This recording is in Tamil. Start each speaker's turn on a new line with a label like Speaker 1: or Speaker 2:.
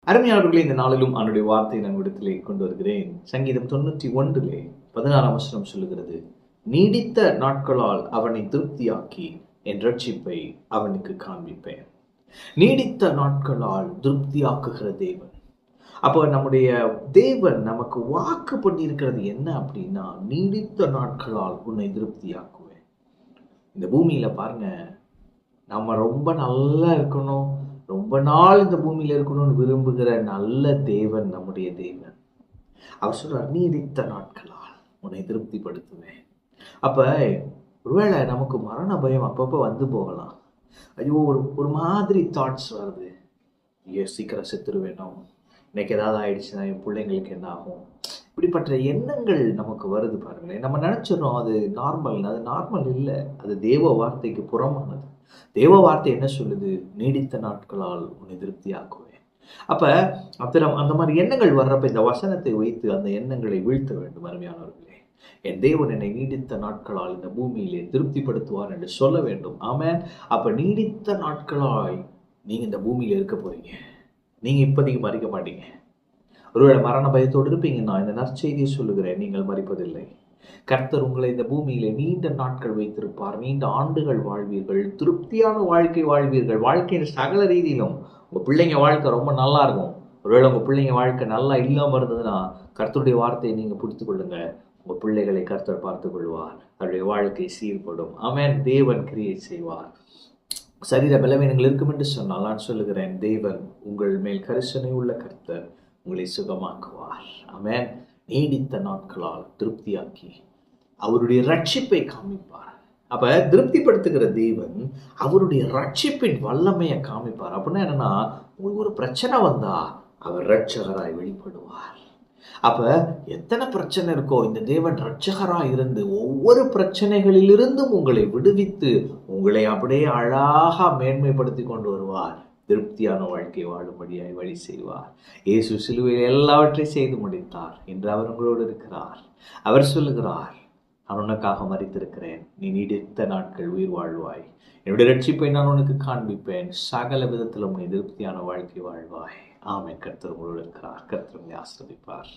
Speaker 1: அருமையானவர்களே, இந்த நாளிலும் அவனுடைய வார்த்தையை நான் இடத்திலே கொண்டு வருகிறேன். சங்கீதம் 91 16 வசனம் சொல்லுகிறது, நீடித்த நாட்களால் அவனை திருப்தியாக்கி என் ரட்சிப்பை அவனுக்கு காண்பிப்பேன். நீடித்த நாட்களால் திருப்தியாக்குகிற தேவன். அப்போ நம்முடைய தேவன் நமக்கு வாக்கு பண்ணியிருக்கிறது என்ன அப்படின்னா, நீடித்த நாட்களால் உன்னை திருப்தியாக்குவேன். இந்த பூமியில பாருங்க, நம்ம ரொம்ப நல்லா இருக்கணும், ரொம்ப நாள் இந்த பூமியில இருக்கணும்னு விரும்புகிற நல்ல தேவன் நம்முடைய தேவன். அவர் சொல்றார், நீடித்த நாட்களால் உன்னை திருப்திப்படுத்துவேன். அப்ப ஒருவேளை நமக்கு மரண பயம் அப்பப்போ வந்து போகலாம். ஐயோ, ஒரு மாதிரி தாட்ஸ் வருது. ஐயோ, சீக்கிரம் செத்துருவேனோ, இன்னைக்கு ஏதாவது ஆயிடுச்சுன்னா என் பிள்ளைங்களுக்கு என்ன ஆகும், இப்படிப்பட்ட எண்ணங்கள் நமக்கு வருது. பாருங்களேன், நம்ம நினைச்சிடறோம் அது நார்மல். அது நார்மல் இல்லை, அது தேவ வார்த்தைக்கு புறமானது. தேவ வார்த்தை என்ன சொல்லுது? நீடித்த நாட்களால் உன்னை திருப்தியாக்குவேன். அப்ப அந்த மாதிரி எண்ணங்கள் வர்றப்ப இந்த வசனத்தை வைத்து அந்த எண்ணங்களை வீழ்த்த வேண்டும். அருமையானவர்களே, என் தேவன் என்னை நீடித்த நாட்களால் இந்த பூமியிலே திருப்திப்படுத்துவார் என்று சொல்ல வேண்டும். ஆமென். அப்ப நீடித்த நாட்களாய் நீங்க இந்த பூமியில இருக்க போறீங்க. நீங்க இப்போதைக்கு மறிக்க மாட்டீங்க. ஒருவேளை மரண பயத்தோடு இருப்பீங்கன்னா இந்த நற்செய்தியை சொல்லுகிறேன், நீங்கள் மறிப்பதில்லை. கர்த்தர் உங்களை இந்த பூமியிலே நீண்ட நாட்கள் வைத்திருப்பார். நீண்ட ஆண்டுகள் வாழ்வீர்கள், திருப்தியான வாழ்க்கை வாழ்வீர்கள். வாழ்க்கையின் சகல ரீதியிலும் உங்கள் பிள்ளைங்க வாழ்க்கை ரொம்ப நல்லா இருக்கும். ஒருவேளை உங்கள் பிள்ளைங்க வாழ்க்கை நல்லா இல்லாமல் இருந்ததுன்னா கர்த்தருடைய வார்த்தையை நீங்கள் பிடித்து கொள்ளுங்க. உங்கள் பிள்ளைகளை கர்த்தர் பார்த்து கொள்வார். அவருடைய வாழ்க்கை சீர்படும். ஆமென். தேவன் கிரியை செய்வார். சரீர பலவீனங்கள் இருக்கும் என்று சொன்னால் நான் சொல்லுகிறேன், தேவன் உங்கள் மேல் கரிசனை உள்ள கர்த்தர் உங்களை சுகமாக்குவார். ஆமென். நீடித்த நாட்களால் திருப்தியாக்கி அவருடைய ரட்சிப்பை காமிப்பார். அப்ப திருப்திப்படுத்துகிற தேவன் அவருடைய ரட்சிப்பின் வல்லமையை காமிப்பார். அப்படின்னா என்னன்னா, உங்களுக்கு ஒரு பிரச்சனை வந்தா அவர் ரட்சகராய் வெளிப்படுவார். அப்ப எத்தனை பிரச்சனை இருக்கோ, இந்த தேவன் ரட்சகராய் இருந்து ஒவ்வொரு பிரச்சனைகளிலிருந்தும் உங்களை விடுவித்து உங்களை அப்படியே அழகா மேன்மைப்படுத்தி கொண்டு வருவார். திருப்தியான வாழ்க்கை வாழும்படியாய் வழி செய்வார். இயேசு சிலுவையில் எல்லாவற்றையும் செய்து முடித்தார். இன்று அவர் உங்களோடு இருக்கிறார். அவர் சொல்லுகிறார், நான் உனக்காக மரித்திருக்கிறேன், நீ நீடித்த நாட்கள் உயிர் வாழ்வாய், என்னுடைய ரட்சிப்பை நான் உனக்கு காண்பிப்பேன், சகல விதத்திலும் நீ திருப்தியான வாழ்க்கை வாழ்வாய். ஆமென். கர்த்தர் உங்களோடு இருக்கிறார். கர்த்தர் உங்களை ஆசீர்வதிப்பார்.